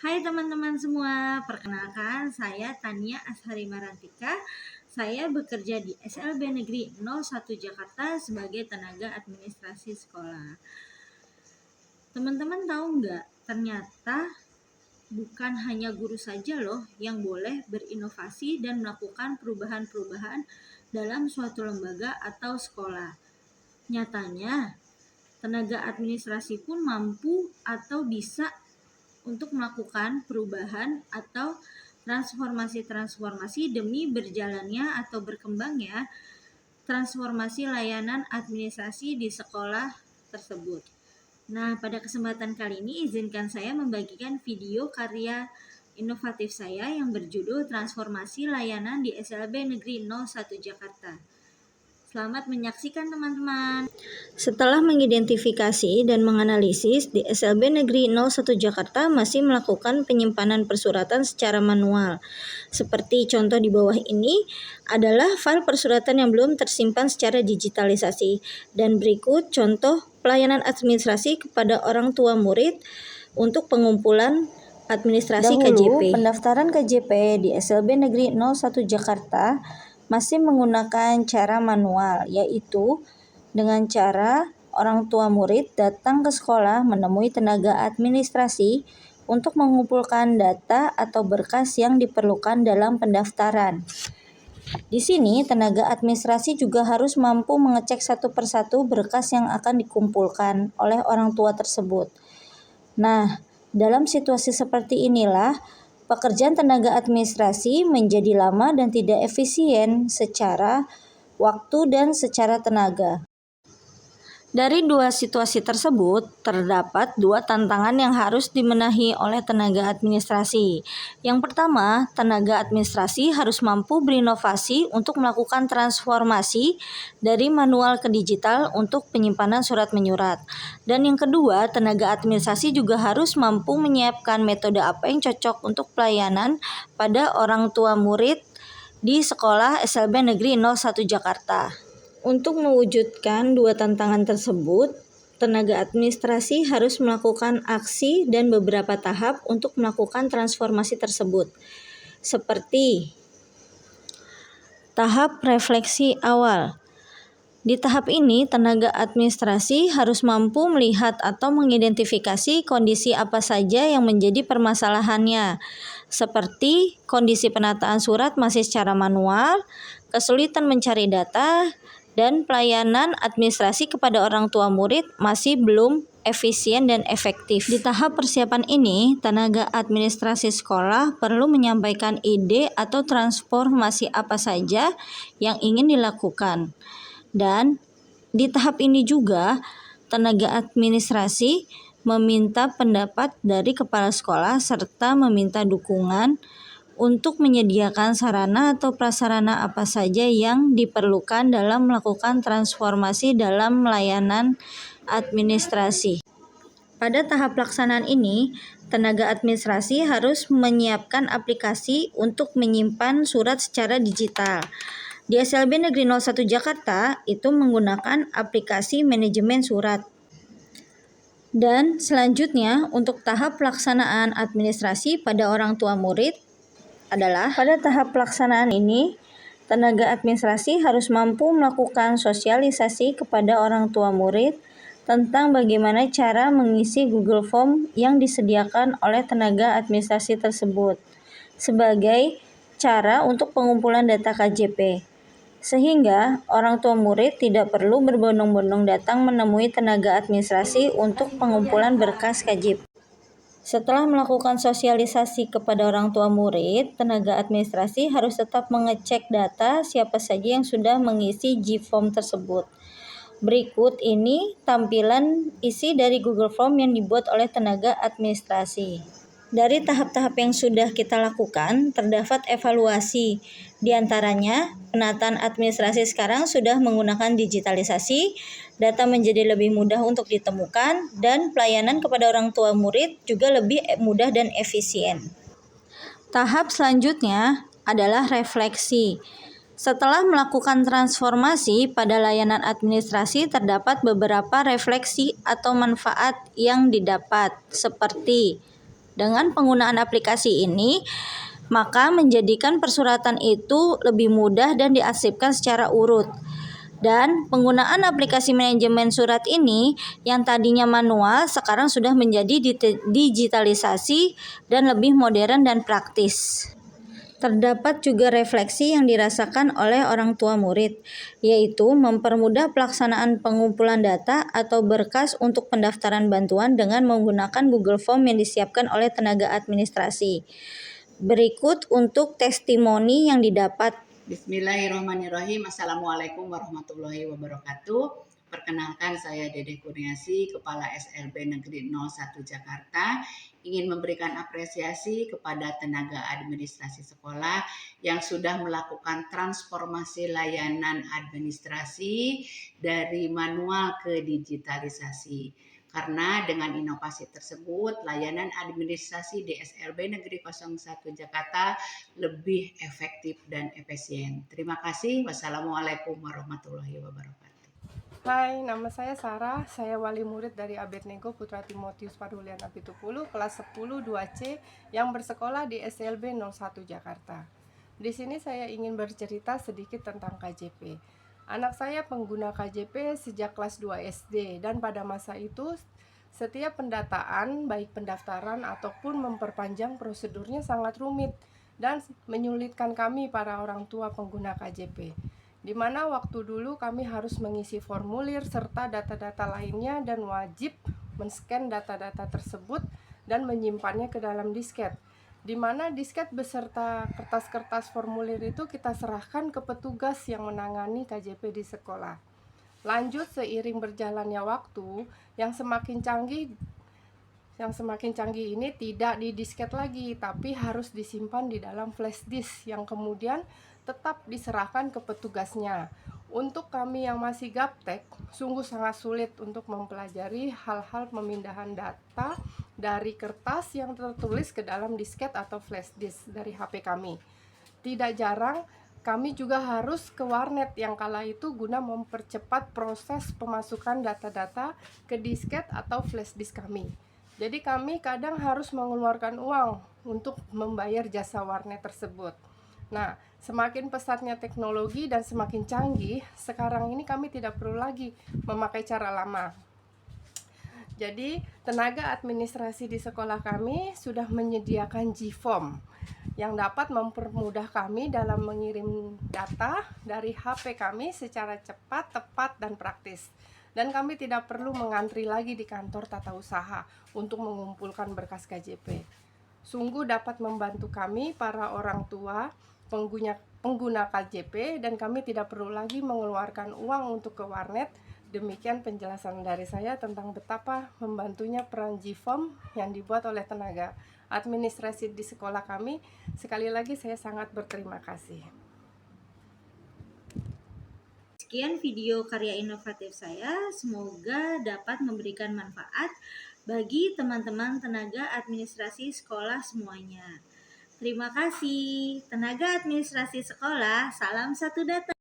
Hai teman-teman semua, perkenalkan saya Tania Ashari Marantika. Saya bekerja di SLB Negeri 01 Jakarta sebagai tenaga administrasi sekolah. Teman-teman tahu nggak, ternyata bukan hanya guru saja loh yang boleh berinovasi dan melakukan perubahan-perubahan dalam suatu lembaga atau sekolah. Nyatanya, tenaga administrasi pun mampu atau bisa untuk melakukan perubahan atau transformasi demi berjalannya atau berkembangnya transformasi layanan administrasi di sekolah tersebut. Nah, pada kesempatan kali ini izinkan saya membagikan video karya inovatif saya yang berjudul Transformasi Layanan di SLB Negeri 01 Jakarta. Selamat menyaksikan teman-teman. Setelah mengidentifikasi dan menganalisis, di SLB Negeri 01 Jakarta masih melakukan penyimpanan persuratan secara manual. Seperti contoh di bawah ini adalah file persuratan yang belum tersimpan secara digitalisasi. Dan berikut contoh pelayanan administrasi kepada orang tua murid untuk pengumpulan administrasi KJP. Pendaftaran KJP di SLB Negeri 01 Jakarta masih menggunakan cara manual, yaitu dengan cara orang tua murid datang ke sekolah menemui tenaga administrasi untuk mengumpulkan data atau berkas yang diperlukan dalam pendaftaran. Di sini, tenaga administrasi juga harus mampu mengecek satu persatu berkas yang akan dikumpulkan oleh orang tua tersebut. Nah, dalam situasi seperti inilah, pekerjaan tenaga administrasi menjadi lama dan tidak efisien secara waktu dan secara tenaga. Dari dua situasi tersebut, terdapat dua tantangan yang harus dibenahi oleh tenaga administrasi. Yang pertama, tenaga administrasi harus mampu berinovasi untuk melakukan transformasi dari manual ke digital untuk penyimpanan surat menyurat. Dan yang kedua, tenaga administrasi juga harus mampu menyiapkan metode apa yang cocok untuk pelayanan pada orang tua murid di sekolah SLB Negeri 01 Jakarta. Untuk mewujudkan dua tantangan tersebut, tenaga administrasi harus melakukan aksi dan beberapa tahap untuk melakukan transformasi tersebut. Seperti tahap refleksi awal. Di tahap ini, tenaga administrasi harus mampu melihat atau mengidentifikasi kondisi apa saja yang menjadi permasalahannya, seperti kondisi penataan surat masih secara manual, kesulitan mencari data, dan pelayanan administrasi kepada orang tua murid masih belum efisien dan efektif. Di tahap persiapan ini, tenaga administrasi sekolah perlu menyampaikan ide atau transformasi apa saja yang ingin dilakukan. Dan di tahap ini juga, tenaga administrasi meminta pendapat dari kepala sekolah serta meminta dukungan untuk menyediakan sarana atau prasarana apa saja yang diperlukan dalam melakukan transformasi dalam layanan administrasi. Pada tahap pelaksanaan ini, tenaga administrasi harus menyiapkan aplikasi untuk menyimpan surat secara digital. Di SLB Negeri 01 Jakarta itu menggunakan aplikasi manajemen surat. Dan selanjutnya untuk tahap pelaksanaan administrasi pada orang tua murid adalah pada tahap pelaksanaan ini, tenaga administrasi harus mampu melakukan sosialisasi kepada orang tua murid tentang bagaimana cara mengisi Google Form yang disediakan oleh tenaga administrasi tersebut sebagai cara untuk pengumpulan data KJP. Sehingga orang tua murid tidak perlu berbondong-bondong datang menemui tenaga administrasi untuk pengumpulan berkas KJP. Setelah melakukan sosialisasi kepada orang tua murid, tenaga administrasi harus tetap mengecek data siapa saja yang sudah mengisi G-Form tersebut. Berikut ini tampilan isi dari Google Form yang dibuat oleh tenaga administrasi. Dari tahap-tahap yang sudah kita lakukan, terdapat evaluasi. Di antaranya, penataan administrasi sekarang sudah menggunakan digitalisasi, data menjadi lebih mudah untuk ditemukan, dan pelayanan kepada orang tua murid juga lebih mudah dan efisien. Tahap selanjutnya adalah refleksi. Setelah melakukan transformasi pada layanan administrasi, terdapat beberapa refleksi atau manfaat yang didapat, seperti Dengan penggunaan aplikasi ini, maka menjadikan persuratan itu lebih mudah dan diarsipkan secara urut. Dan penggunaan aplikasi manajemen surat ini yang tadinya manual sekarang sudah menjadi digitalisasi dan lebih modern dan praktis. Terdapat juga refleksi yang dirasakan oleh orang tua murid, yaitu mempermudah pelaksanaan pengumpulan data atau berkas untuk pendaftaran bantuan dengan menggunakan Google Form yang disiapkan oleh tenaga administrasi. Berikut untuk testimoni yang didapat. Bismillahirrahmanirrahim. Assalamualaikum warahmatullahi wabarakatuh. Perkenalkan, saya Dede Kurniasi, Kepala SLB Negeri 01 Jakarta. Ingin memberikan apresiasi kepada tenaga administrasi sekolah yang sudah melakukan transformasi layanan administrasi dari manual ke digitalisasi. Karena dengan inovasi tersebut, layanan administrasi di SLB Negeri 01 Jakarta lebih efektif dan efisien. Terima kasih. Wassalamualaikum warahmatullahi wabarakatuh. Hai, nama saya Sarah. Saya wali murid dari Abednego Putra Timotius Padulian Apitupulu, kelas 10 2C yang bersekolah di SLB 01 Jakarta. Di sini saya ingin bercerita sedikit tentang KJP. Anak saya pengguna KJP sejak kelas 2 SD dan pada masa itu setiap pendataan, baik pendaftaran ataupun memperpanjang prosedurnya sangat rumit dan menyulitkan kami para orang tua pengguna KJP. Di mana waktu dulu kami harus mengisi formulir serta data-data lainnya dan wajib men-scan data-data tersebut dan menyimpannya ke dalam disket. Di mana disket beserta kertas-kertas formulir itu kita serahkan ke petugas yang menangani KJP di sekolah. Lanjut, seiring berjalannya waktu yang semakin canggih ini tidak di disket lagi, tapi harus disimpan di dalam flash disk yang kemudian tetap diserahkan ke petugasnya. Untuk kami yang masih gaptek, sungguh sangat sulit untuk mempelajari hal-hal pemindahan data dari kertas yang tertulis ke dalam disket atau flash disk dari HP kami. Tidak jarang kami juga harus ke warnet yang kala itu guna mempercepat proses pemasukan data-data ke disket atau flash disk kami. Jadi kami kadang harus mengeluarkan uang untuk membayar jasa warnet tersebut. Nah, semakin pesatnya teknologi dan semakin canggih, sekarang ini kami tidak perlu lagi memakai cara lama. Jadi, tenaga administrasi di sekolah kami sudah menyediakan G-Form yang dapat mempermudah kami dalam mengirim data dari HP kami secara cepat, tepat, dan praktis. Dan kami tidak perlu mengantri lagi di kantor tata usaha untuk mengumpulkan berkas KJP. Sungguh dapat membantu kami para orang tua pengguna KJP dan kami tidak perlu lagi mengeluarkan uang untuk ke warnet. Demikian penjelasan dari saya tentang betapa membantunya peran G-Form yang dibuat oleh tenaga administrasi di sekolah kami. Sekali lagi saya sangat berterima kasih. Sekian video karya inovatif saya, semoga dapat memberikan manfaat bagi teman-teman tenaga administrasi sekolah semuanya. Terima kasih, tenaga administrasi sekolah, salam satu data.